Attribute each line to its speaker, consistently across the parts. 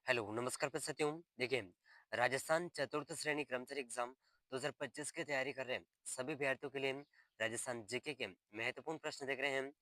Speaker 1: Hello, नमस्कार प्रिय साथियों। देखिए, राजस्थान चतुर्थ श्रेणी कर्मचारी एग्जाम 2025 की तैयारी कर रहे हैं सभी अभ्यर्थियों के लिए राजस्थान जीके के महत्वपूर्ण प्रश्न देख रहे हैं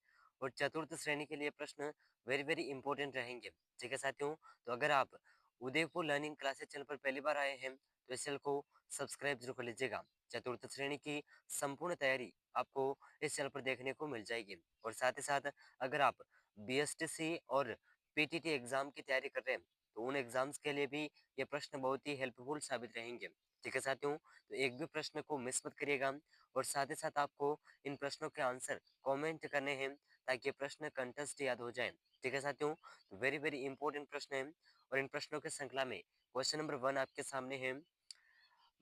Speaker 1: और चतुर्थ श्रेणी के लिए प्रश्न वेरी वेरी इंपॉर्टेंट रहेंगे। ठीक है साथियों, तो अगर आप उदयपुर लर्निंग क्लासेस चैनल पर पहली बार आए हैं तो इस चैनल को सब्सक्राइब जरूर कर लीजिएगा। चतुर्थ श्रेणी की संपूर्ण तैयारी आपको इस चैनल पर देखने को मिल जाएगी और साथ ही साथ अगर आप बीएसटीसी और पीटीटी एग्जाम की तैयारी कर रहे हैं तो उन एग्जाम्स के लिए भी ये प्रश्न बहुत ही हेल्पफुल साबित रहेंगे। ठीक है साथियों, तो एक भी प्रश्न को मिस मत करिएगा और साथ ही साथ आपको इन प्रश्नों के आंसर कमेंट करने हैं ताकि ये प्रश्न कंठस्थ याद हो जाए। ठीक है साथियों, तो वेरी वेरी इंपॉर्टेंट प्रश्न है और इन प्रश्नों के श्रृंखला में क्वेश्चन नंबर 1 आपके सामने है।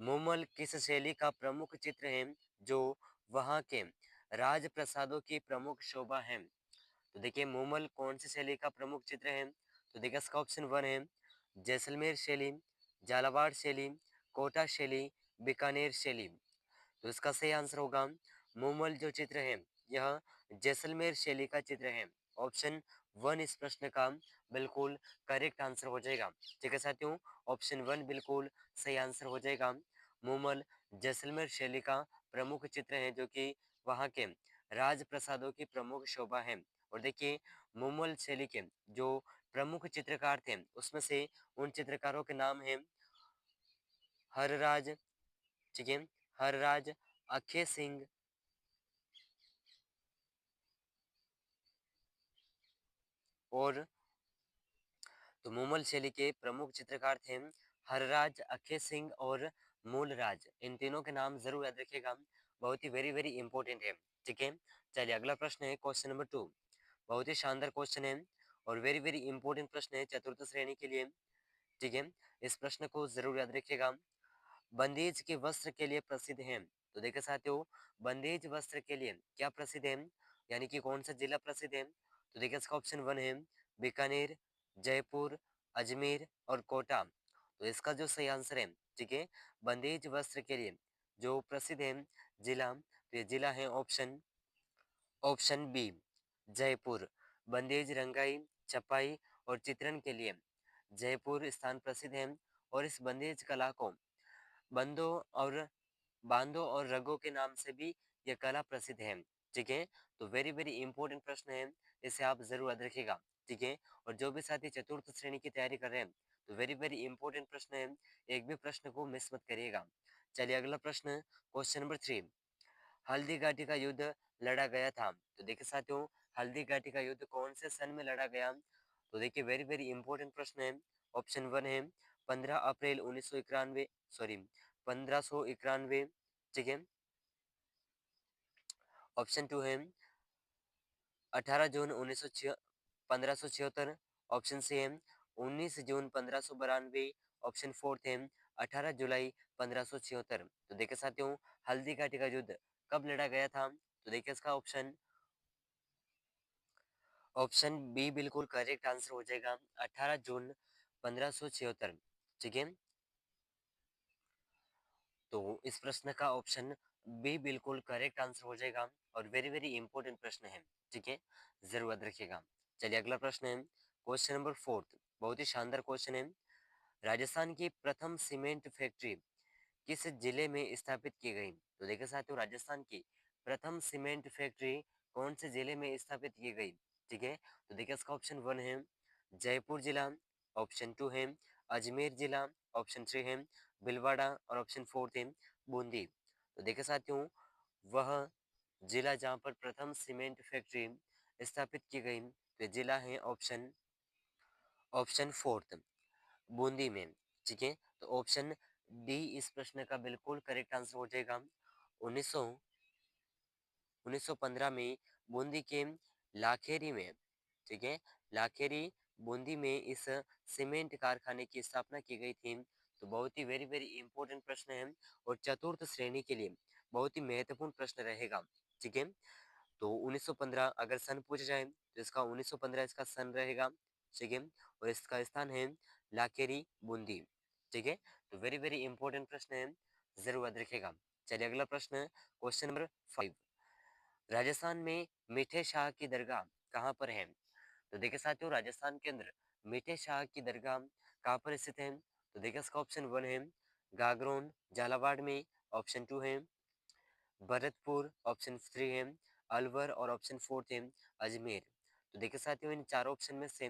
Speaker 1: मूमल किस शैली का प्रमुख चित्र है जो वहाँ के राजप्रसादों की प्रमुख शोभा है? तो देखिए, मूमल कौन सी शैली का प्रमुख चित्र है? तो देखिए इसका ऑप्शन 1 है जैसलमेर शैली, झालावाड़ शैली, कोटा शैली, बीकानेर शैली। तो इसका सही आंसर होगा मूमल जो चित्र है यह जैसलमेर शैली का चित्र है। ऑप्शन 1 इस प्रश्न का बिल्कुल करेक्ट आंसर हो जाएगा। ठीक है साथियों, ऑप्शन 1 बिल्कुल सही आंसर हो जाएगा। मूमल जैसलमेर शैली का प्रमुख चित्र है जो कि वहाँ के राजप्रसादों की प्रमुख शोभा है। और देखिए, मूमल शैली के जो प्रमुख चित्रकार थे उसमें से उन चित्रकारों के नाम हैं हरराज, ठीक है, हरराज, अखेय सिंह और तो मूमल शैली के प्रमुख चित्रकार थे हरराज, अखेय सिंह और मूलराज। इन तीनों के नाम जरूर याद रखिएगा, बहुत ही वेरी वेरी इंपॉर्टेंट है। ठीक है, चलिए अगला प्रश्न है क्वेश्चन नंबर 2। बहुत ही शानदार क्वेश्चन है और वेरी वेरी इंपॉर्टेंट प्रश्न है चतुर्थ श्रेणी के लिए। ठीक है, इस प्रश्न को जरूर याद रखिएगा। बंदेज के वस्त्र के लिए प्रसिद्ध है। तो देखिए साथियों, बंदेज वस्त्र के लिए क्या प्रसिद्ध है, यानी कि कौन सा जिला प्रसिद्ध है? तो देखिए इसका ऑप्शन 1 है बीकानेर, जयपुर, अजमेर और कोटा। तो इसका जो सही आंसर है, ठीक है, बंदेज वस्त्र के लिए जो प्रसिद्ध है जिला, तो ये जिला है ऑप्शन ऑप्शन बी जयपुर। बंदेज रंगाई, छपाई और चित्रण के लिए जयपुर स्थान प्रसिद्ध है और इस बंदेज कला को बंदों और बांधों और रगों के नाम से भी यह कला प्रसिद्ध है। ठीक है, तो वेरी वेरी इंपॉर्टेंट प्रश्न है, इसे आप जरूर याद रखिएगा। ठीक है, और जो भी साथी चतुर्थ श्रेणी की तैयारी कर रहे हैं तो वेरी वेरी इंपॉर्टेंट प्रश्न है, एक भी प्रश्न को मिस मत करिएगा। चलिए अगला प्रश्न क्वेश्चन नंबर 3। हल्दी घाटी का युद्ध लड़ा गया था। तो देखिए साथियों, हल्दी घाटी का युद्ध कौन से सन में लड़ा गया? तो देखिए वेरी वेरी इंपॉर्टेंट प्रश्न है। ऑप्शन 1 है 15 अप्रैल 1991, सॉरी 1591। ठीक है, ऑप्शन 2 है 18 जून 1576। ऑप्शन सी है 19 जून 1592। ऑप्शन 4 है 18 जुलाई 1576। तो देखिए साथियों, हल्दी घाटी का युद्ध कब लड़ा गया था? तो देखिए इसका ऑप्शन बी बिल्कुल करेक्ट आंसर हो जाएगा, 18 जून 1576। ठीक है, तो इस प्रश्न का ऑप्शन बी बिल्कुल करेक्ट आंसर हो जाएगा और वेरी वेरी इंपॉर्टेंट प्रश्न है। ठीक है, जरूर याद रखिएगा। चलिए अगला प्रश्न है क्वेश्चन नंबर 4। बहुत ही शानदार क्वेश्चन है। राजस्थान की प्रथम सीमेंट फैक्ट्री किस जिले में स्थापित की गई? तो देखिए साथियों, राजस्थान की प्रथम सीमेंट फैक्ट्री कौन से जिले में स्थापित की गई? ठीक है, तो देखिए इसका ऑप्शन 1 है जयपुर जिला, ऑप्शन 2 है अजमेर जिला, ऑप्शन 3 है भीलवाड़ा और ऑप्शन 4 है बूंदी। तो देखिए साथियों, वह जिला जहाँ पर प्रथम सीमेंट फैक्ट्री स्थापित की गई तो जिला है ऑप्शन ऑप्शन 4 बूंदी में। ठीक है, तो ऑप्शन डी इस प्रश्न का बिल्कुल करेक्ट आंसर हो जाएगा। 1900 1915 में बूंदी के लाखेरी में, ठीक है, लाखेरी बूंदी में इस सीमेंट कारखाने की स्थापना की गई थी। तो बहुत ही वेरी वेरी इंपॉर्टेंट प्रश्न है और चतुर्थ श्रेणी के लिए बहुत ही महत्वपूर्ण प्रश्न रहेगा। ठीक है, तो 1915 अगर सन पूछ जाए तो इसका 1915 इसका सन रहेगा। ठीक है, और इसका स्थान है लाखेरी बूंदी। ठीक है, तो वेरी वेरी इंपॉर्टेंट प्रश्न है, जरूर याद रखिएगा। चलिए अगला प्रश्न क्वेश्चन नंबर 5। राजस्थान में मीठे शाह की दरगाह कहाँ पर है? तो देखिए साथियों, राजस्थान के अंदर मीठे शाह की दरगाह कहाँ पर स्थित है? तो देखिए इसका ऑप्शन 1 है गागरोन झालावाड़ में, ऑप्शन 2 है भरतपुर, ऑप्शन 3 है अलवर और ऑप्शन 4 है अजमेर। तो देखिए साथियों इन चारों ऑप्शन में से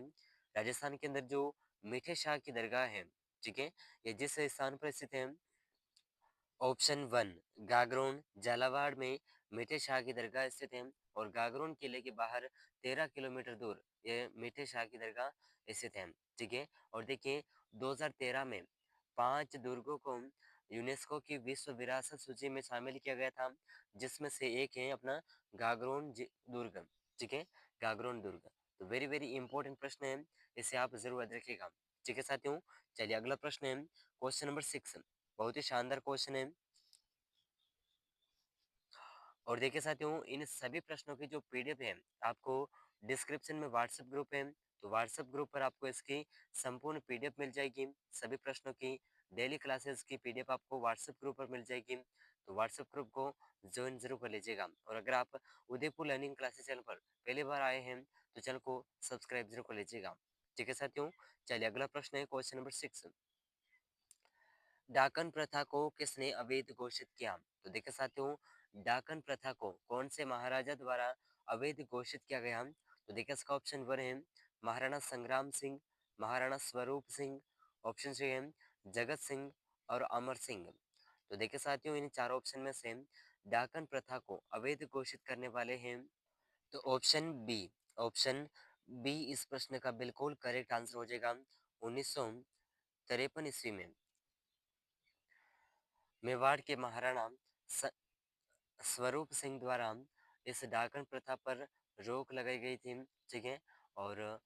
Speaker 1: राजस्थान के अंदर जो मीठे शाह की दरगाह है, ठीक है, ये जिस स्थान पर स्थित है, ऑप्शन 1 गागरोन झालावाड़ में मीठे शाह की दरगाह स्थित है और गागरोन किले के बाहर 13 किलोमीटर दूर ये मीठे शाह की दरगाह स्थित है, ठीक है। और देखिए 2013 में 5 दुर्गों को यूनेस्को की विश्व विरासत सूची में शामिल किया गया था, जिसमें से एक है अपना दुर्ग, ठीक है, गागरोन दुर्ग। तो वेरी वेरी इंपॉर्टेंट प्रश्न है, इसे आप जरूर याद रखिएगा, ठीक है साथियों। चलिए अगला प्रश्न है क्वेश्चन नंबर 6, बहुत ही शानदार क्वेश्चन है। और देखिए साथियों इन सभी प्रश्नों की जो पीडीएफ है आपको डिस्क्रिप्शन में व्हाट्सएप ग्रुप है, तो व्हाट्सएप ग्रुप पर आपको इसकी संपूर्ण पीडीएफ मिल जाएगी। सभी प्रश्नों की डेली क्लासेस की पीडीएफ आपको व्हाट्सएप ग्रुप पर मिल जाएगी, तो व्हाट्सएप ग्रुप को ज्वाइन जरूर कर लीजिएगा। और अगर आप उदयपुर लर्निंग क्लासेस चैनल पर पहली बार आए हैं तो चैनल को सब्सक्राइब जरूर कर लीजिएगा, ठीक है साथियों। चलिए अगला प्रश्न है क्वेश्चन नंबर 6, डाकन प्रथा को किसने अवैध घोषित किया? तो देखिए साथियों डाकन प्रथा को कौन से महाराजा द्वारा अवैध घोषित किया गया? तो देखिए इसका ऑप्शन 1 है महाराणा संग्राम सिंह, महाराणा स्वरूप सिंह, ऑप्शन 3 है जगत सिंह और अमर सिंह। तो देखिए साथियों इन चारों ऑप्शन में से डाकन प्रथा को अवैध घोषित करने वाले हैं, तो ऑप्शन बी, ऑप्शन बी इस प्रश्न का बिल्कुल करेक्ट आंसर हो जाएगा। 1953 ईस्वी में मेवाड़ के महाराणा स- स्वरूप सिंह द्वारा इस डाकन प्रथा पर रोक लगाई गई थी, ठीक है। और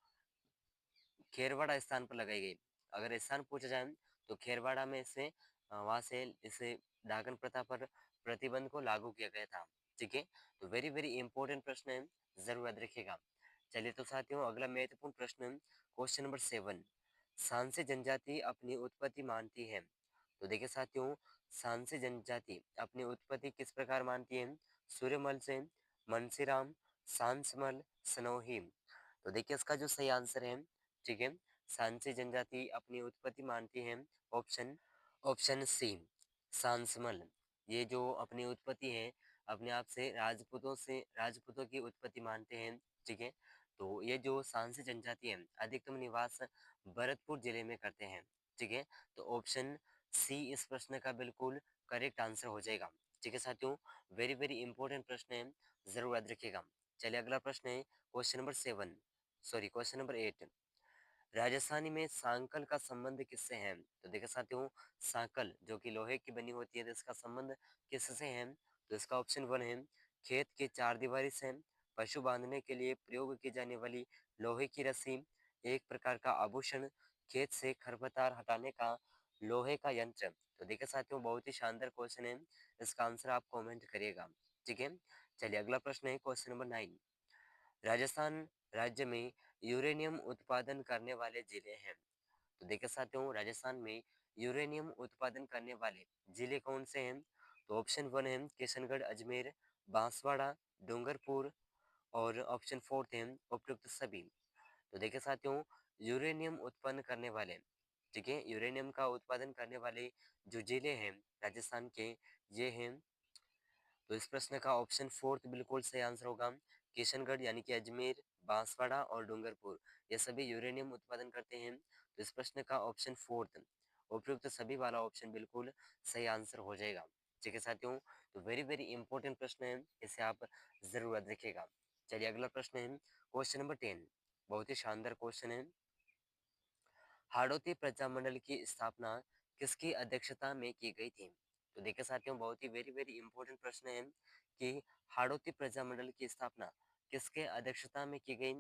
Speaker 1: खेरवाड़ा स्थान पर लगाई गई। अगर स्थान पूछा जाए तो खेरवाड़ा में से वहां से इस डाकन प्रथा पर प्रतिबंध को लागू किया गया था, ठीक है। तो वेरी वेरी इंपॉर्टेंट प्रश्न है, जरूर याद रखिएगा। चलिए तो साथियों अगला महत्वपूर्ण प्रश्न क्वेश्चन नंबर 7, सांसी जनजाति अपनी उत्पत्ति मानती है? तो देखिए साथियों सांसी जनजाति अपनी उत्पत्ति किस प्रकार मानती है? सूर्यमल से, मनसीराम, सांसमल, सनोही। तो देखिए इसका जो सही आंसर है, ठीक है, सांसी जनजाति अपनी उत्पत्ति मानती है, ऑप्शन ऑप्शन सी सांसमल। ये जो अपनी उत्पत्ति है अपने आप से राजपूतों की उत्पत्ति मानते हैं, ठीक है। तो ये जो सांसी जनजाति है अधिकतम निवास भरतपुर जिले में करते हैं, ठीक है। तो ऑप्शन सी इस प्रश्न का बिल्कुल करेक्ट आंसर हो जाएगा, ठीक है साथियों। वेरी वेरी इंपॉर्टेंट प्रश्न है, जरूर याद रखिएगा। चलिए अगला प्रश्न है question number 7, sorry question number 8, Rajasthani में सांकल का संबंध किससे है? तो देखिए साथियों सांकल जो कि लोहे की बनी होती है तो इसका संबंध किससे है? तो इसका ऑप्शन 1 है खेत के चार दीवारी से, पशु बांधने के लिए प्रयोग की जाने वाली लोहे की रस्सी, एक प्रकार का आभूषण, खेत से खरपतवार हटाने का लोहे का यंत्र। तो देखिए साथियों बहुत ही शानदार क्वेश्चन है, इसका आंसर आप कमेंट करिएगा, ठीक है। चलिए अगला प्रश्न है क्वेश्चन नंबर 9, राजस्थान राज्य में यूरेनियम उत्पादन करने वाले जिले हैं? तो देखिए साथियों राजस्थान में यूरेनियम उत्पादन करने वाले जिले कौन से हैं? तो ऑप्शन 1 है किशनगढ़, अजमेर, बांसवाड़ा, डूंगरपुर और ऑप्शन 4 है उपयुक्त सभी। तो देखिए साथियों यूरेनियम उत्पन्न करने वाले, ठीक है, यूरेनियम का उत्पादन करने वाले जो जिले हैं राजस्थान के, ये हैं, तो इस प्रश्न का ऑप्शन 4 बिल्कुल सही आंसर होगा। किशनगढ़ यानी कि अजमेर, बांसवाड़ा और डूंगरपुर ये सभी यूरेनियम उत्पादन करते हैं, तो इस प्रश्न का ऑप्शन 4 उपयुक्त सभी वाला ऑप्शन बिल्कुल सही आंसर हो जाएगा, ठीक है साथियों। तो वेरी वेरी इंपॉर्टेंट प्रश्न है, इसे आप जरूर याद रखिएगा। चलिए अगला प्रश्न है क्वेश्चन नंबर 10, बहुत ही शानदार क्वेश्चन है, हाड़ौती प्रजामंडल की स्थापना किसकी अध्यक्षता में की गई थी? तो देखिए साथियों बहुत ही वेरी वेरी इंपॉर्टेंट प्रश्न है कि हाड़ौती प्रजामंडल की स्थापना किसके अध्यक्षता में की गई?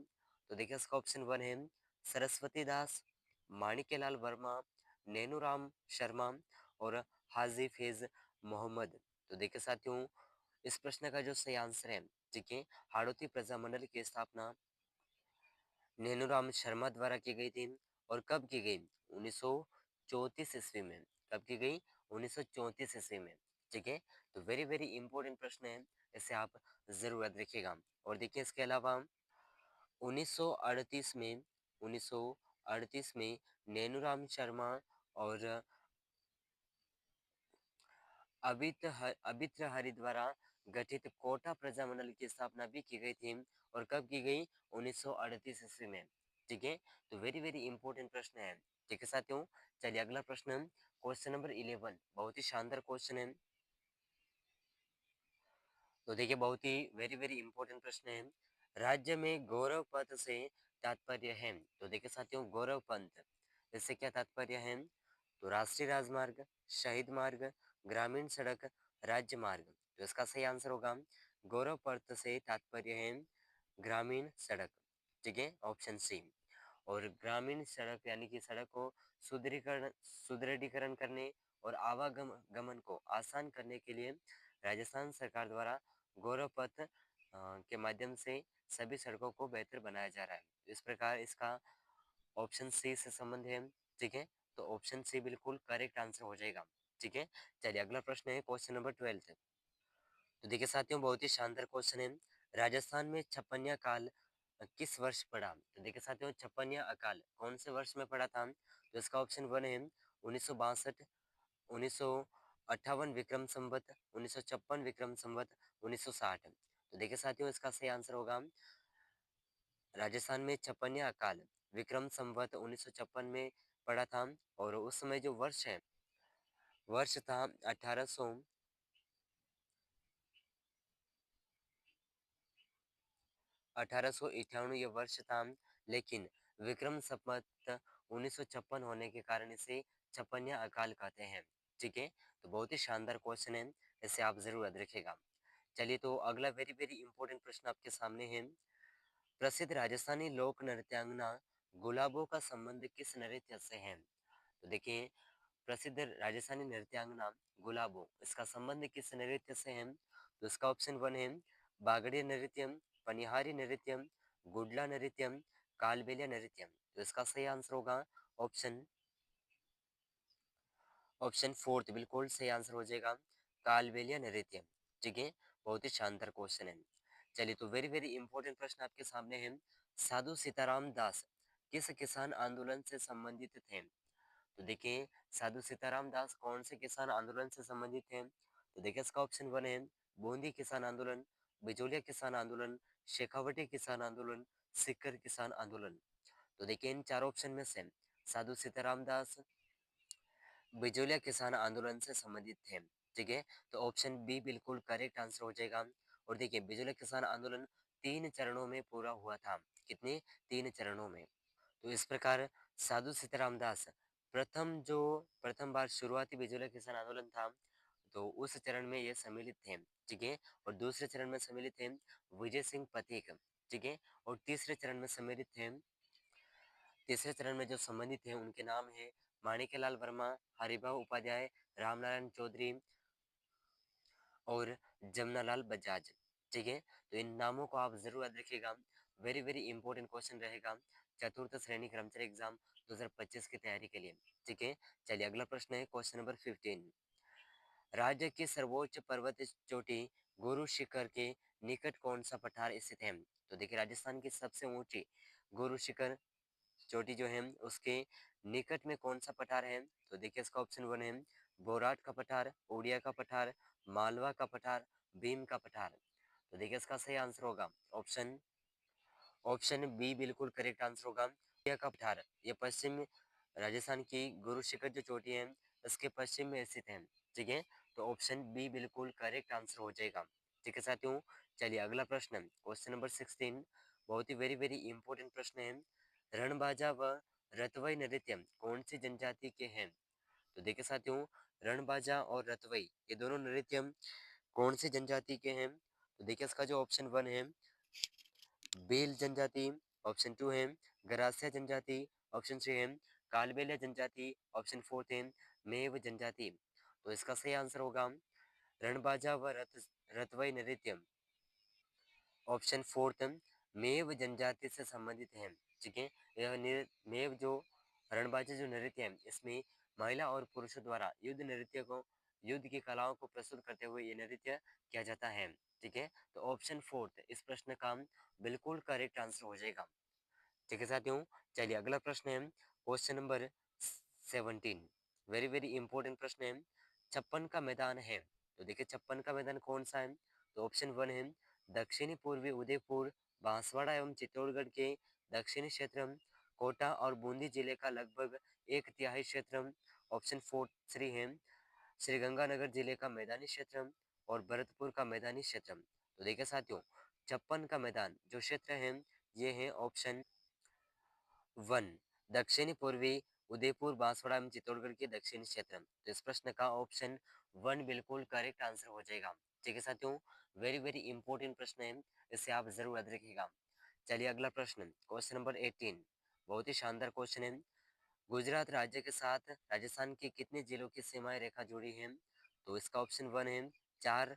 Speaker 1: तो देखिए इसका ऑप्शन 1 है सरस्वती दास, माणिक्यलाल वर्मा, नैनूराम शर्मा और हाजी फैज मोहम्मद। तो देखिए साथियों इस प्रश्न का जो सही आंसर है, ठीक है, हाड़ौती प्रजामंडल की स्थापना नैनूराम शर्मा द्वारा की गई थी। और कब की गई? 1934 ईस्वी में। कब की गई? 1934 ईस्वी में, ठीक है। तो वेरी वेरी इंपॉर्टेंट प्रश्न है, इसे आप जरूर याद रखिएगा। और देखिए इसके अलावा 1938 में 1938 में नेनुराम शर्मा और अबित्र हरि द्वारा गठित कोटा प्रजामंडल की स्थापना भी की गई थी। और कब की गई? 1938 ईस्वी में। ठीक है, तो वेरी वेरी इंपॉर्टेंट प्रश्न है। ठीक है साथियों, चलिए अगला प्रश्न, क्वेश्चन नंबर 11, बहुत ही शानदार क्वेश्चन है। तो देखिए बहुत ही वेरी वेरी इंपॉर्टेंट प्रश्न है। राज्य में गौरव पथ से तात्पर्य है। तो देखिए साथियों, गौरव पंथ इससे क्या तात्पर्य है? तो राष्ट्रीय राजमार्ग, शहीद मार्ग, ग्रामीण सड़क, राज्य मार्ग। तो इसका सही आंसर होगा गौरव पथ से तात्पर्य है ग्रामीण सड़क। ठीक है, ऑप्शन सी। और ग्रामीण सड़क यानी कि सड़क को सुदृढ़ीकरण करने और आवागमन गमन को आसान करने के लिए राजस्थान सरकार द्वारा गौरव पथ के माध्यम से सभी सड़कों को बेहतर बनाया जा रहा है। इस प्रकार इसका ऑप्शन सी से संबंध है। ठीक है, तो ऑप्शन सी बिल्कुल करेक्ट आंसर हो जाएगा। ठीक है, चलिए अगला प्रश्न है क्वेश्चन नंबर 12। तो देखिए साथियों, बहुत ही शानदार क्वेश्चन है। राजस्थान में छप्पनिया काल किस वर्ष पड़ा? तो देखिए साथियों, छप्पनिया अकाल कौन से वर्ष में पड़ा था? तो इसका ऑप्शन 1 है 1962, 1958 विक्रम संवत, 1956 विक्रम संवत, 1960। तो देखिए साथियों, इसका सही आंसर होगा राजस्थान में छप्पनिया अकाल विक्रम संवत 1956 में पड़ा था। और उस समय जो वर्ष है, वर्ष था 1898 ये वर्ष था। लेकिन विक्रम संवत 1956 होने के कारण इसे छप्पनिया अकाल कहते हैं। ठीक है, तो बहुत ही शानदार क्वेश्चन है, इसे आप जरूर याद रखिएगा। चलिए तो अगला वेरी वेरी इंपॉर्टेंट प्रश्न आपके सामने है। प्रसिद्ध राजस्थानी लोक नृत्यांगना गुलाबों का संबंध किस नृत्य से है? तो देखिए, प्रसिद्ध राजस्थानी नृत्यांगना गुलाबों, इसका संबंध किस नृत्य से है? तो इसका ऑप्शन 1 है बागड़ी नृत्यम, पनिहारी नृत्यम, गुडला नृत्यम, कालबेलिया नृत्यम। तो इसका सही आंसर होगा ऑप्शन ऑप्शन फोर्थ, बिल्कुल सही आंसर हो जाएगा कालबेलिया नृत्यम। ठीक है, बहुत ही शानदार क्वेश्चन है। चलिए तो वेरी वेरी इंपॉर्टेंट प्रश्न आपके सामने है। साधु सीताराम दास किस किसान आंदोलन से संबंधित थे? तो देखिए, साधु सीताराम दास कौन से किसान आंदोलन से संबंधित हैं? तो देखिए इसका ऑप्शन 1 है बूंदी किसान आंदोलन, बिजोलिया किसान आंदोलन, शेखावटी किसान आंदोलन, सिक्कर किसान आंदोलन। तो देखिए इन चार ऑप्शन में से साधु सीताराम दास बिजोलिया किसान आंदोलन से संबंधित थे। ठीक है, तो ऑप्शन बी बिल्कुल करेक्ट आंसर हो जाएगा। और देखिए बिजोलिया किसान आंदोलन 3 चरणों में पूरा हुआ था। कितने? 3 चरणों में। तो इस प्रकार साधु सीताराम दास प्रथम बार शुरुआती बिजोलिया किसान आंदोलन था, तो उस चरण में ये सम्मिलित थे। ठीक है, और दूसरे चरण में सम्मिलित थे विजय सिंह पथिक। ठीक है, और तीसरे चरण में जो सम्बंधित हैं उनके नाम है माणिक्यलाल वर्मा, हरिभाऊ उपाध्याय, रामनारायण चौधरी और जमनालाल बजाज। ठीक है, तो इन नामों को आप जरूर याद रखिएगा। वेरी वेरी इंपॉर्टेंट क्वेश्चन रहेगा चतुर्थ श्रेणी कर्मचारी एग्जाम 2025 की तैयारी के लिए। ठीक है, चलिए अगला प्रश्न है क्वेश्चन नंबर 15। राज्य की सर्वोच्च पर्वत चोटी गुरु शिखर के निकट कौन सा पठार स्थित है? तो देखिए राजस्थान की सबसे ऊंची गुरु शिखर चोटी जो है उसके निकट में कौन सा पठार है? तो देखिए इसका ऑप्शन 1 है बोराट का पठार, उड़िया का पठार, मालवा का पठार, भीम का पठार। तो देखिए इसका सही आंसर होगा ऑप्शन ऑप्शन बी बिल्कुल करेक्ट आंसर होगा उड़िया का पठार। ये पश्चिम राजस्थान की गुरु शिखर जो चोटी है इसके पश्चिम में स्थित है। ठीक है, तो ऑप्शन बी बिल्कुल करेक्ट आंसर हो जाएगा। ठीक है साथियों, चलिए अगला प्रश्न क्वेश्चन नंबर 16, बहुत ही वेरी वेरी इंपॉर्टेंट प्रश्न है। रणबाजा व रतवई नृत्य कौन सी जनजाति के हैं? तो देखिए साथियों, रणबाजा और रतवई ये दोनों नृत्य कौन सी जनजाति के हैं? तो देखिए इसका जो ऑप्शन 1 है बेल जनजाति, ऑप्शन 2 है गरासिया जनजाति, ऑप्शन 3 है कालबेलिया जनजाति, ऑप्शन 4 है मेव जनजाति। तो इसका सही आंसर होगा रणबाजा व रतवई नृत्य, ऑप्शन 4 मेव जनजाति से संबंधित है। ठीक है, मेव जो रणबाजा जो नृत्य है इसमें महिला और पुरुषों द्वारा युद्ध की कलाओं को प्रस्तुत करते हुए ये नृत्य किया जाता है। ठीक है, तो ऑप्शन 4 इस प्रश्न का बिल्कुल करेक्ट आंसर हो जाएगा। ठीक है साथियों, चलिए अगला प्रश्न है question number 17। Very very important प्रश्न है। छप्पन का मैदान है, तो देखिए छप्पन का मैदान कौन सा है? तो ऑप्शन वन है दक्षिणी पूर्वी उदयपुर, बांसवाड़ा एवं चित्तौड़गढ़ के दक्षिणी क्षेत्र, कोटा और बूंदी जिले का लगभग एक तिहाई क्षेत्र। ऑप्शन फोर थ्री है श्रीगंगानगर जिले का मैदानी क्षेत्र और भरतपुर का मैदानी क्षेत्र। तो देखिए साथियों, छप्पन का मैदान जो क्षेत्र है ये है ऑप्शन वन दक्षिणी पूर्वी उदयपुर बांसवाड़ा एवं चित्तौड़गढ़ के दक्षिणी क्षेत्र। तो इस प्रश्न का ऑप्शन वन बिल्कुल करेक्ट आंसर हो जाएगा। ठीक है साथियों, वेरी वेरी इंपॉर्टेंट प्रश्न है, इसे आप जरूर याद रखिएगा। चलिए अगला प्रश्न क्वेश्चन नंबर 18। बहुत ही शानदार क्वेश्चन है। गुजरात राज्य के साथ राजस्थान के कितने जिलों की सीमाएं रेखा जुड़ी है? तो इसका ऑप्शन वन है चार,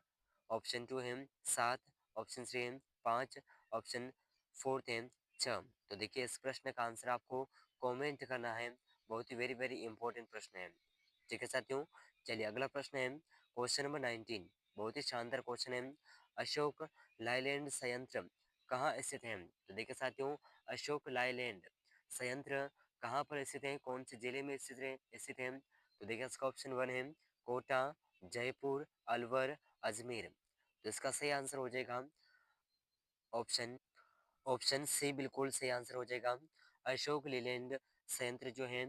Speaker 1: ऑप्शन टू है सात, ऑप्शन थ्री है पाँच, ऑप्शन फोर्थ है छः। तो देखिए इस प्रश्न का आंसर आपको कमेंट करना है। बहुत ही वेरी वेरी इंपॉर्टेंट प्रश्न है। ठीक है साथियों, चलिए अगला प्रश्न है क्वेश्चन नंबर 19। बहुत ही शानदार क्वेश्चन है। अशोक लाइलैंड संयंत्र कहाँ स्थित है? तो देखिए साथियों, अशोक लाइलैंड संयंत्र कहाँ पर स्थित है, कौन से जिले में स्थित है? तो देखिए इसका ऑप्शन वन है कोटा, जयपुर, अलवर, अजमेर। तो इसका सही आंसर हो जाएगा ऑप्शन ऑप्शन सी बिल्कुल सही आंसर हो जाएगा। अशोक लीलैंड संयंत्र जो है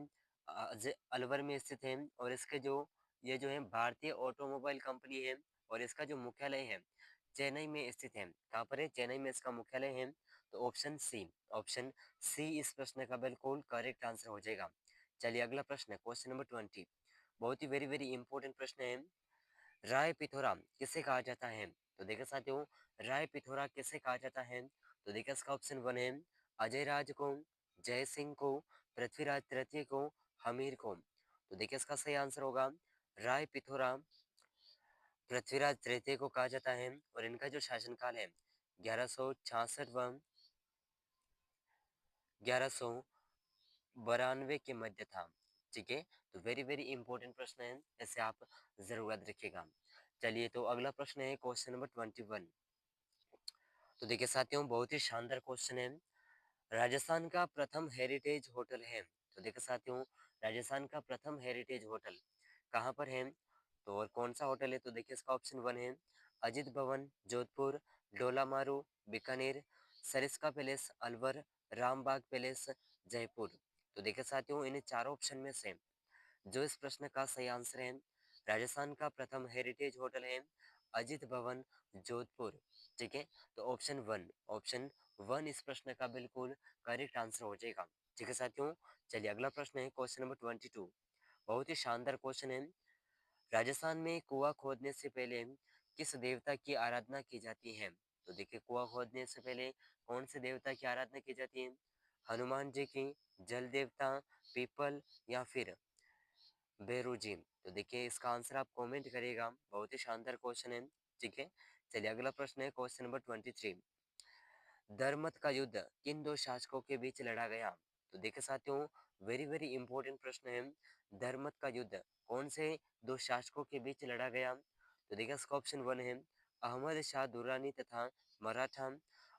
Speaker 1: अलवर में स्थित है और इसके जो ये जो है भारतीय ऑटोमोबाइल कंपनी है और इसका जो मुख्यालय है चेन्नई में स्थित है। कहाँ पर है? चेन्नई में इसका मुख्यालय है। तो ऑप्शन सी इस प्रश्न का बिल्कुल करेक्ट आंसर हो जाएगा। चलिए अगला प्रश्न है क्वेश्चन नंबर 20। बहुत ही वेरी वेरी इंपॉर्टेंट प्रश्न है। राय पिथौरा किसे कहा जाता है? तो देखिए साथियों, राय पिथौरा किसे कहा जाता है? तो देखिए इसका ऑप्शन वन है अजय राज को, जय सिंह को, पृथ्वीराज तृतीय को, हमीर को। तो देखिए इसका सही आंसर होगा राय पिथौरा पृथ्वीराज तृतीय को कहा जाता है और इनका जो शासनकाल है 1166 व 1192 के मध्य था। ठीक है, तो वेरी वेरी इंपॉर्टेंट प्रश्न है, इसे आप जरूर याद रखिएगा। चलिए तो अगला प्रश्न है क्वेश्चन नंबर 21। तो देखिए साथियों, बहुत ही शानदार क्वेश्चन है। राजस्थान का प्रथम हेरिटेज होटल है। तो देखिए साथियों, राजस्थान का प्रथम हेरिटेज होटल कहाँ पर है? तो और कौन सा होटल है? तो देखिए इसका ऑप्शन वन है अजित भवन जोधपुर, डोलामारू बीकानेर, सरिस्का पैलेस अलवर, रामबाग पैलेस जयपुर। तो देखिए साथियों, इन चारों ऑप्शन में से जो इस प्रश्न का सही आंसर है राजस्थान का प्रथम हेरिटेज होटल है अजित भवन जोधपुर। ठीक है, तो ऑप्शन वन इस प्रश्न का बिल्कुल करेक्ट आंसर हो जाएगा। ठीक है साथियों, चलिए अगला प्रश्न है क्वेश्चन नंबर 22। बहुत ही शानदार क्वेश्चन है। राजस्थान में कुआं खोदने से पहले किस देवता की आराधना की जाती है? तो देखिए कुआं खोदने से पहले कौन से देवता की आराधना की जाती है? हनुमान जी की, जल देवता, पीपल या फिर बेरू जी। तो देखिए इसका आंसर आप कमेंट करिएगा। बहुत ही शानदार क्वेश्चन है। ठीक है, चलिए अगला प्रश्न है क्वेश्चन नंबर 23। धर्मत का युद्ध किन दो शासकों के बीच लड़ा गया? तो देखिए साथियों, वेरी वेरी इंपॉर्टेंट प्रश्न है। धर्मत का युद्ध कौन से दो शासकों के बीच लड़ा गया? तो देखिए इसका ऑप्शन वन है अहमद शाह दुर्रानी तथा मराठा,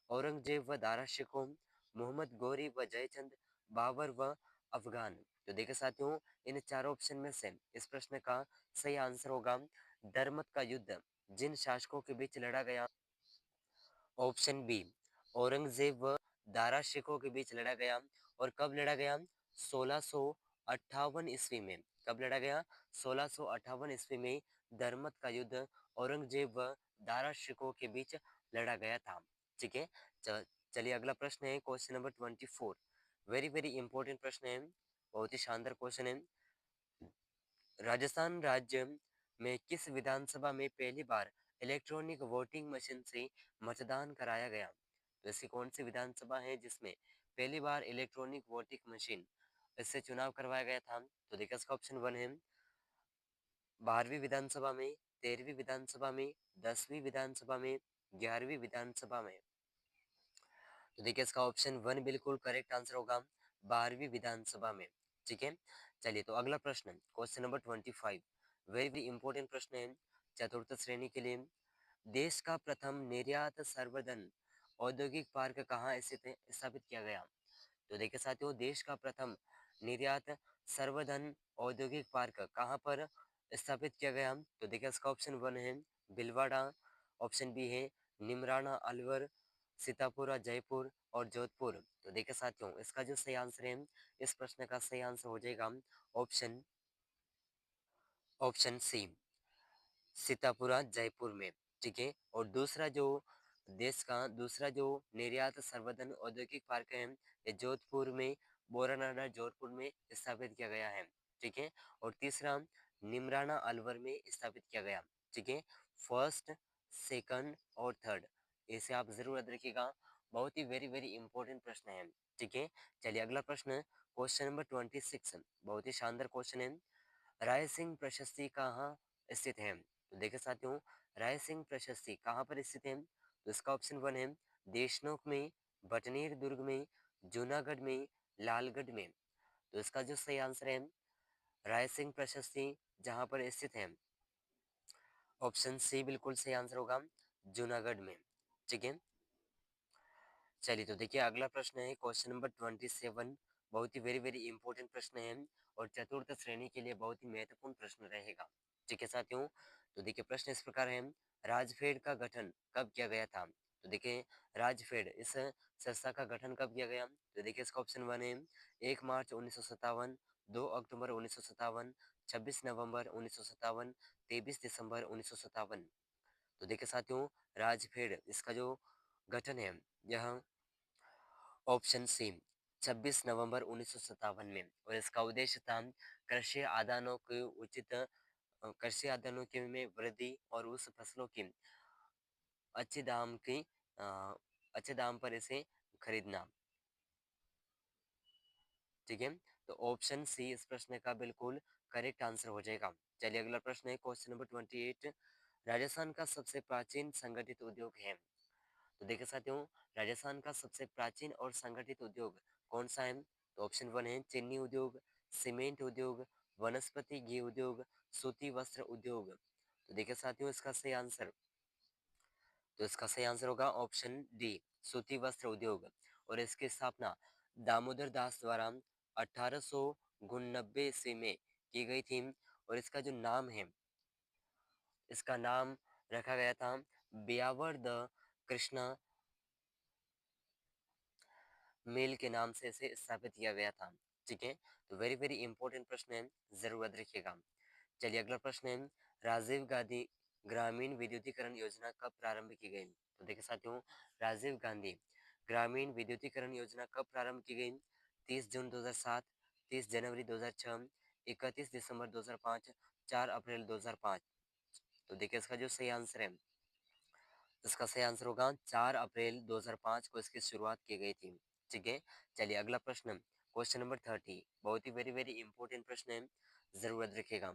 Speaker 1: औरंगजेब व दारा शिकोह, मोहम्मद गौरी व जयचंद, बाबर व अफगान। तो देखिए साथियों, इन चारों ऑप्शन में से इस प्रश्न का सही आंसर होगा धर्मत का युद्ध जिन शासकों के बीच लड़ा गया ऑप्शन बी औरंगजेब व दारा शिकोह के बीच लड़ा गया। और कब लड़ा गया? 1658 ईस्वी में। कब लड़ा गया? 1658 ईस्वी में धर्मत का युद्ध औरंगजेब व दारा शिकोह के बीच लड़ा गया था। ठीक है, चलिए अगला प्रश्न है question number 24। Very very important प्रश्न है, बहुत ही शानदार क्वेश्चन है। राजस्थान राज्य में किस विधानसभा में पहली बार इलेक्ट्रॉनिक वोटिंग मशीन से मतदान कराया गया? तो ऐसी कौन सी विधानसभा है जिसमें पहली बार इलेक्ट्रॉनिक वोटिंग मशीन इससे चुनाव करवाया गया था? तो देखिए इसका ऑप्शन वन है 12वीं विधानसभा में, 13वीं विधानसभा में, 10वीं विधानसभा में, 11वीं विधानसभा में। तो देखिए इसका ऑप्शन वन बिल्कुल करेक्ट आंसर होगा 12वीं विधानसभा में। ठीक है, चलिए तो अगला प्रश्न question number 25। Very very important प्रश्न है चतुर्थ श्रेणी के लिए। देश का प्रथम निर्यात संवर्धन औद्योगिक पार्क कहाँ स्थित है स्थापित किया गया? तो देखिए साथियों, देश का प्रथम निर्यात सर्वधन औद्योगिक पार्क कहाँ पर स्थापित किया गया? तो देखिए इसका ऑप्शन 1 है भीलवाड़ा, ऑप्शन बी है निमराना अलवर, सीतापुरा जयपुर और जोधपुर। तो देखिए साथियों, इसका जो सही आंसर है, इस प्रश्न का सही आंसर हो जाएगा option option C, Sitapura Jaipur में। ठीक है, और दूसरा जो देश का दूसरा जो निर्यात संवर्धन औद्योगिक पार्क है, ये जोधपुर में, बोरानाडा जोधपुर में स्थापित किया गया है। ठीक है, और तीसरा निमराना अलवर में स्थापित किया गया। ठीक है, फर्स्ट, सेकंड और थर्ड, इसे आप जरूर याद रखिएगा, बहुत ही वेरी वेरी इंपॉर्टेंट प्रश्न है। ठीक है, चलिए अगला प्रश्न, क्वेश्चन नंबर 26, बहुत ही शानदार क्वेश्चन है। राय सिंह प्रशस्ति कहाँ स्थित है? तो देखिए साथियों, राय सिंह प्रशस्ति कहाँ पर स्थित है? तो इसका ऑप्शन 1 है देशनोक में, बटनेर दुर्ग में, जूनागढ़ में, लालगढ़ में। तो इसका जो सही आंसर है, राय सिंह प्रशस्ति जहाँ पर स्थित है, ऑप्शन सी बिल्कुल सही आंसर होगा, जूनागढ़ में। ठीक है, चलिए तो देखिए अगला प्रश्न है क्वेश्चन नंबर 27, बहुत ही वेरी वेरी इंपॉर्टेंट प्रश्न है और चतुर्थ श्रेणी के लिए बहुत ही महत्वपूर्ण प्रश्न रहेगा। ठीक है साथियों, तो देखिए प्रश्न इस प्रकार है, राजफेड का गठन कब किया गया था? तो देखिए राजफेड इस संस्था का गठन कब किया गया? तो देखिए इसका ऑप्शन 1 है 1 मार्च 1957, 2 अक्टूबर 1957, 26 नवंबर 1957, 23 दिसंबर 1957। तो देखिए साथियों, राजफेड इसका जो गठन है, यह ऑप्शन सी 26 नवंबर 1957 में, और इसका उद्देश्य था कृषि आदानों के कृषि आदानों के में वृद्धि और उस फसलों की अच्छे दाम की अ, अच्छे दाम पर इसे खरीदना। ठीक है, तो ऑप्शन सी इस प्रश्न का बिल्कुल करेक्ट आंसर हो जाएगा। चलिए अगला प्रश्न है क्वेश्चन नंबर 28, राजस्थान का सबसे प्राचीन संगठित उद्योग है? तो देखिए साथियों, राजस्थान का सबसे प्राचीन और संगठित उद्योग कौन सा है? तो ऑप्शन 1 है चीनी उद्योग, सीमेंट उद्योग, वनस्पति घी उद्योग, सूती वस्त्र उद्योग। तो देखिए साथियों, इसका सही आंसर होगा ऑप्शन डी, सूती वस्त्र उद्योग। और इसकी स्थापना दामोदर दास द्वारा 1889 ईस्वी में की गई थी, और इसका जो नाम है, इसका नाम रखा गया था ब्यावर द कृष्णा मेल के नाम से इसे स्थापित किया गया था। ठीक है, तो वेरी वेरी इंपॉर्टेंट प्रश्न है, जरूर याद रखिएगा। चलिए अगला प्रश्न है, राजीव गांधी ग्रामीण विद्युतीकरण योजना कब प्रारंभ की गई? तो देखिए साथियों, राजीव गांधी ग्रामीण विद्युतीकरण योजना कब प्रारंभ की गई? 30 जून 2007, 30 जनवरी 2006, 31 दिसंबर 2005, 4 अप्रैल 2005। तो देखिए इसका जो सही आंसर है, इसका सही आंसर होगा 4 अप्रैल 2005 को इसकी शुरुआत की गई थी। ठीक है, चलिए अगला प्रश्न, क्वेश्चन नंबर 30, बहुत ही वेरी वेरी इंपॉर्टेंट प्रश्न है, जरूर याद रखिएगा।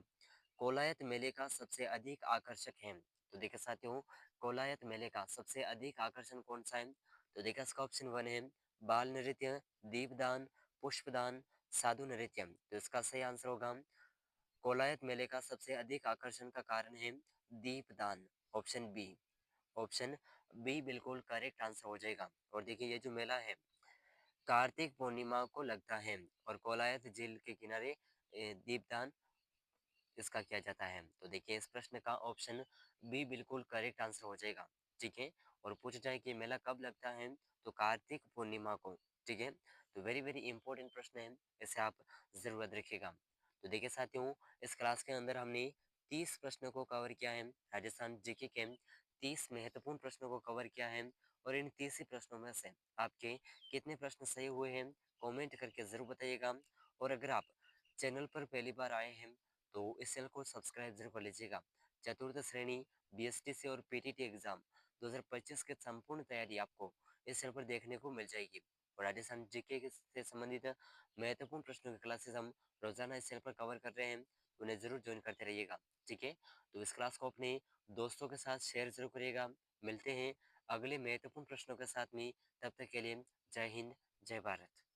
Speaker 1: कोलायत मेले का सबसे अधिक आकर्षक है? तो देखिए साथियों, कोलायत मेले का सबसे अधिक आकर्षण कौन सा है? तो देखिए इसका ऑप्शन 1 है बाल नृत्य, दीपदान, पुष्पदान, साधु नृत्य। तो इसका सही आंसर होगा, कोलायत मेले का सबसे अधिक आकर्षण का कारण है दीपदान, ऑप्शन बी। ऑप्शन बी बिल्कुल करेक्ट आंसर हो जाएगा। और देखिए ये जो मेला है, कार्तिक पूर्णिमा को लगता है, और कोलायत झील के किनारे दीपदान इसका किया जाता है। तो देखिए इस प्रश्न का ऑप्शन बी बिल्कुल करेक्ट आंसर हो जाएगा। ठीक है, और पूछ जाए कि मेला कब लगता है, तो कार्तिक पूर्णिमा को। ठीक है, तो वेरी वेरी इंपॉर्टेंट प्रश्न है, इसे आप जरूर याद रखिएगा। तो देखिए साथियों, इस क्लास के अंदर हमने 30 प्रश्नों को कवर किया है, राजस्थान जीके के 30 महत्वपूर्ण प्रश्नों को कवर किया है। और इन 30 ही प्रश्नों में से आपके कितने प्रश्न सही हुए हैं, कमेंट करके जरूर बताइएगा। और अगर आप चैनल पर पहली बार आए हैं, तो इस चैनल को सब्सक्राइब जरूर कर लीजिएगा। चतुर्थ श्रेणी, बीएसटीसी और पीटीटी एग्जाम 2025 के संपूर्ण तैयारी आपको इस चैनल पर देखने को मिल जाएगी। और राजस्थान जीके से संबंधित महत्वपूर्ण प्रश्नों की क्लासेस हम रोजाना इस चैनल पर कवर कर रहे हैं, तो उन्हें जरूर ज्वाइन करते रहिएगा। ठीक है, तो इस क्लास को अपने दोस्तों के साथ शेयर जरूर करिएगा। मिलते हैं अगले महत्वपूर्ण प्रश्नों के साथ में, तब तक के लिए जय हिंद, जय भारत।